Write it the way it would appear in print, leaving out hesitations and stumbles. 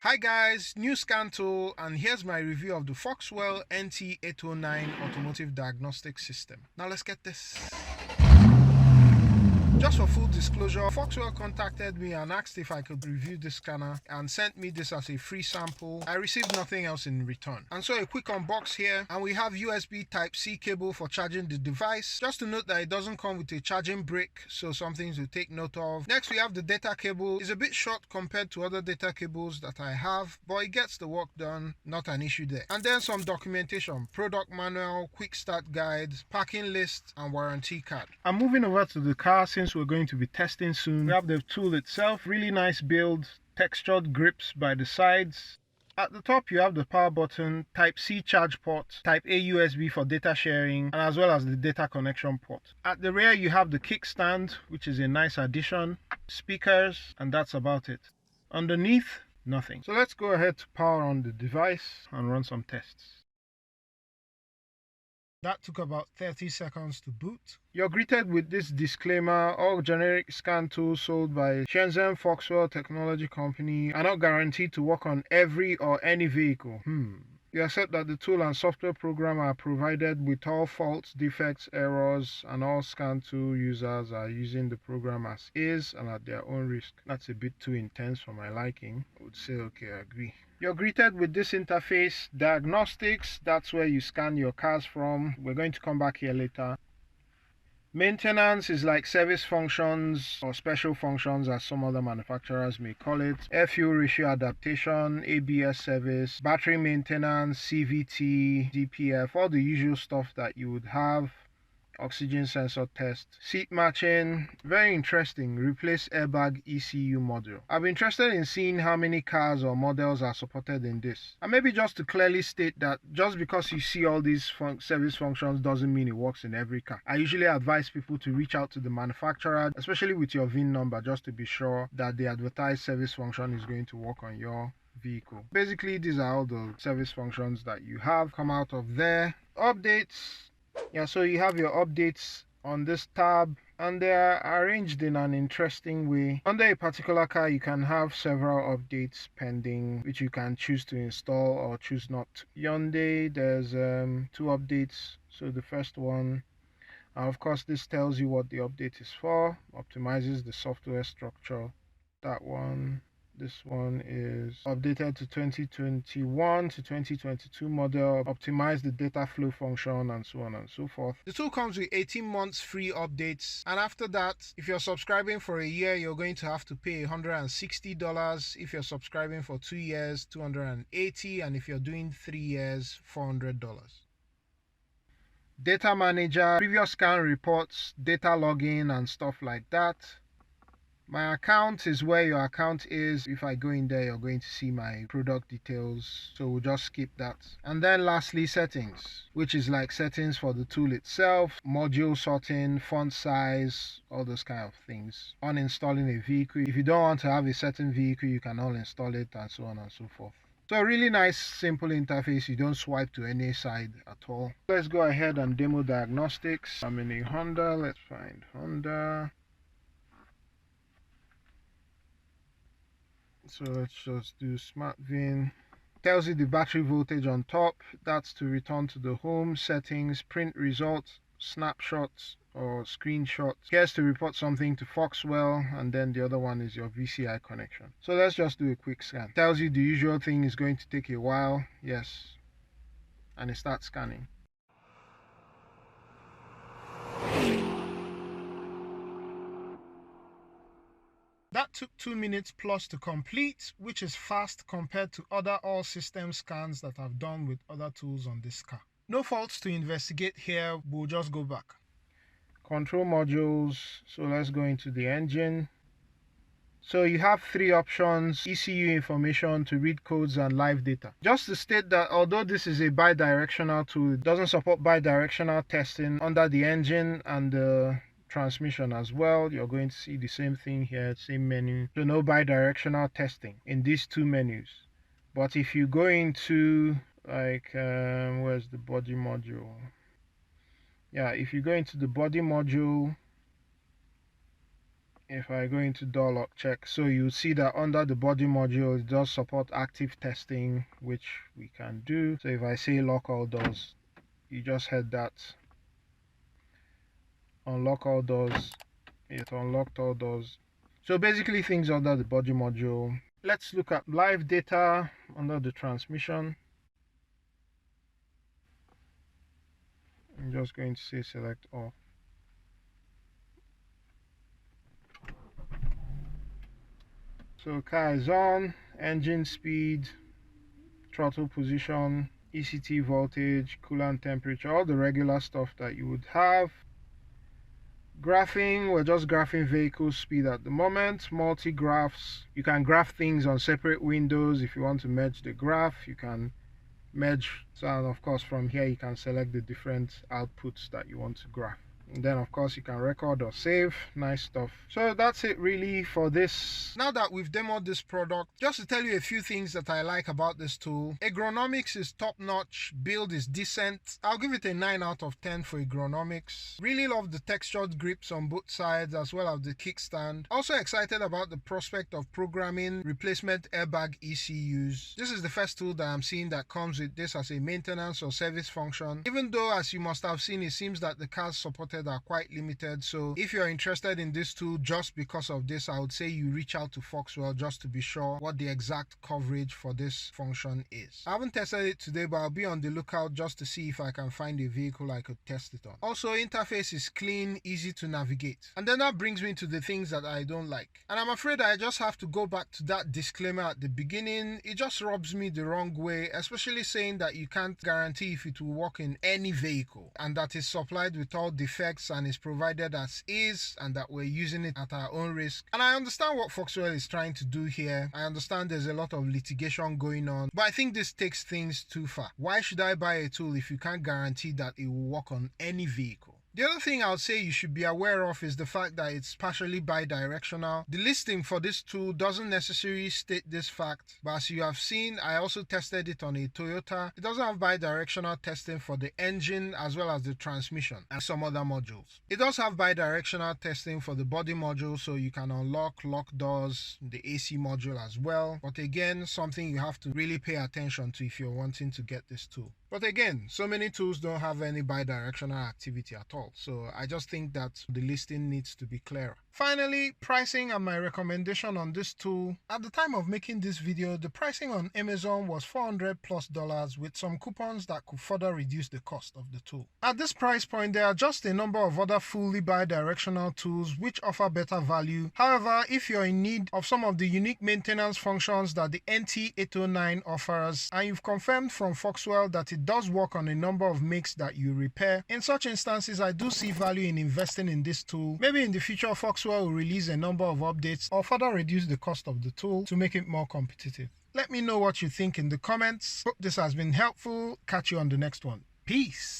Hi guys, new scan tool, and here's my review of the Foxwell NT809 automotive diagnostic system. Now let's get this. Just for full disclosure, Foxwell contacted me and asked if I could review this scanner and sent me this as a free sample. I received nothing else in return. And so a quick unbox here, and we have USB Type-C cable for charging the device. Just to note that it doesn't come with a charging brick, so some things to take note of. Next we have the data cable. It's a bit short compared to other data cables that I have, but it gets the work done, not an issue there. And then some documentation, product manual, quick start guide, packing list, and warranty card. I'm moving over to the car since we're going to be testing soon. We have the tool itself, really nice build, textured grips by the sides. At the top you have the power button, Type-C charge port, Type-A USB for data sharing, and as well as the data connection port. At the rear you have the kickstand, which is a nice addition, speakers, and that's about it. Underneath, nothing. So let's go ahead to power on the device and run some tests. That took about 30 seconds to boot. You're greeted with this disclaimer: all generic scan tools sold by Shenzhen Foxwell Technology Company are not guaranteed to work on every or any vehicle. You accept that the tool and software program are provided with all faults, defects, errors, and all scan tool users are using the program as is and at their own risk. That's a bit too intense for my liking. I would say okay, I agree. You're greeted with this interface, Diagnostics. That's where you scan your cars from. We're going to come back here later. Maintenance is like service functions or special functions, as some other manufacturers may call it. Air fuel ratio adaptation, ABS service, battery maintenance, CVT, DPF, all the usual stuff that you would have. Oxygen sensor test, seat matching, very interesting, replace airbag ECU module. I'm interested in seeing how many cars or models are supported in this. And maybe just to clearly state that just because you see all these service functions doesn't mean it works in every car. I usually advise people to reach out to the manufacturer, especially with your VIN number, just to be sure that the advertised service function is going to work on your vehicle. Basically, these are all the service functions that you have come out of there. Updates. Yeah, so you have your updates on this tab, and they are arranged in an interesting way. Under a particular car you can have several updates pending, which you can choose to install or choose not. Hyundai, there's 2 updates. So the first one, of course, this tells you what the update is for, optimizes the software structure. That one. This one is updated to 2021 to 2022 model, optimize the data flow function, and so on and so forth. The tool comes with 18 months free updates, and after that, if you're subscribing for a year, you're going to have to pay $160. If you're subscribing for 2 years, $280, and if you're doing 3 years, $400. Data manager, previous scan reports, data login, and stuff like that. My account is where your account is. If I go in there, you're going to see my product details, so we'll just skip that. And then lastly, settings, which is like settings for the tool itself, module sorting, font size, all those kind of things. Uninstalling a vehicle, if you don't want to have a certain vehicle, you can uninstall it, and so on and so forth. So a really nice simple interface. You don't swipe to any side at all. Let's go ahead and demo Diagnostics. I'm in a Honda. Let's find Honda. So let's just do smart VIN. Tells you the battery voltage on top. That's to return to the home settings, print results, snapshots or screenshots. Here's to report something to Foxwell, and then the other one is your VCI connection. So let's just do a quick scan. Tells you the usual thing is going to take a while. Yes. And it starts scanning. That took 2 minutes plus to complete, which is fast compared to other all system scans that I've done with other tools on this car. No faults to investigate here, we'll just go back. Control modules, so let's go into the engine. So you have 3 options: ECU information, to read codes, and live data. Just to state that although this is a bi-directional tool, it doesn't support bi-directional testing under the engine and the transmission as well. You're going to see the same thing here, same menu. So no bi-directional testing in these 2 menus. But if you go into like where's the body module? Yeah, if you go into the body module, if I go into door lock check, so you see that under the body module it does support active testing, which we can do. So if I say lock all doors, you just heard that. Unlock all doors, it unlocked all doors. So basically things under the body module. Let's look at Livedata under the transmission. I'm just going to say select all. So car is on, engine speed, throttle position, ECT voltage, coolant temperature, all the regular stuff that you would have. Graphing, we're just graphing vehicle speed at the moment. Multi-graphs, you can graph things on separate windows. If you want to merge the graph, you can merge. So, and of course from here you can select the different outputs that you want to graph. And then of course you can record or save. Nice stuff. So that's it really for this. Now that we've demoed this product, just to tell you a few things that I like about this tool. Agronomics is top notch, build is decent. I'll give it a 9 out of 10 for agronomics. Really love the textured grips on both sides as well as the kickstand. Also excited about the prospect of programming replacement airbag ECUs. This is the first tool that I'm seeing that comes with this as a maintenance or service function. Even though, as you must have seen, it seems that the cars supported are quite limited. So if you're interested in this tool just because of this, I would say you reach out to Foxwell just to be sure what the exact coverage for this function is. I haven't tested it today, but I'll be on the lookout just to see if I can find a vehicle I could test it on. Also, interface is clean, easy to navigate. And then that brings me to the things that I don't like. And I'm afraid I just have to go back to that disclaimer at the beginning. It just rubs me the wrong way, especially saying that you can't guarantee if it will work in any vehicle and that is supplied with all defects and is provided as is, and that we're using it at our own risk. And I understand what Foxwell is trying to do here. I understand there's a lot of litigation going on, but I think this takes things too far. Why should I buy a tool if you can't guarantee that it will work on any vehicle? The other thing I would say you should be aware of is the fact that it's partially bi-directional. The listing for this tool doesn't necessarily state this fact, but as you have seen, I also tested it on a Toyota. It doesn't have bi-directional testing for the engine as well as the transmission and some other modules. It does have bi-directional testing for the body module, so you can unlock, lock doors, the AC module as well. But again, something you have to really pay attention to if you're wanting to get this tool. But again, so many tools don't have any bi-directional activity at all. So I just think that the listing needs to be clearer. Finally, pricing and my recommendation on this tool. At the time of making this video, the pricing on Amazon was $400+ with some coupons that could further reduce the cost of the tool. At this price point, there are just a number of other fully bi-directional tools which offer better value. However, if you're in need of some of the unique maintenance functions that the NT809 offers, and you've confirmed from Foxwell that it does work on a number of makes that you repair, in such instances, I do see value in investing in this tool. Maybe in the future, Foxwell will release a number of updates or further reduce the cost of the tool to make it more competitive. Let me know what you think in the comments. Hope this has been helpful. Catch you on the next one. Peace.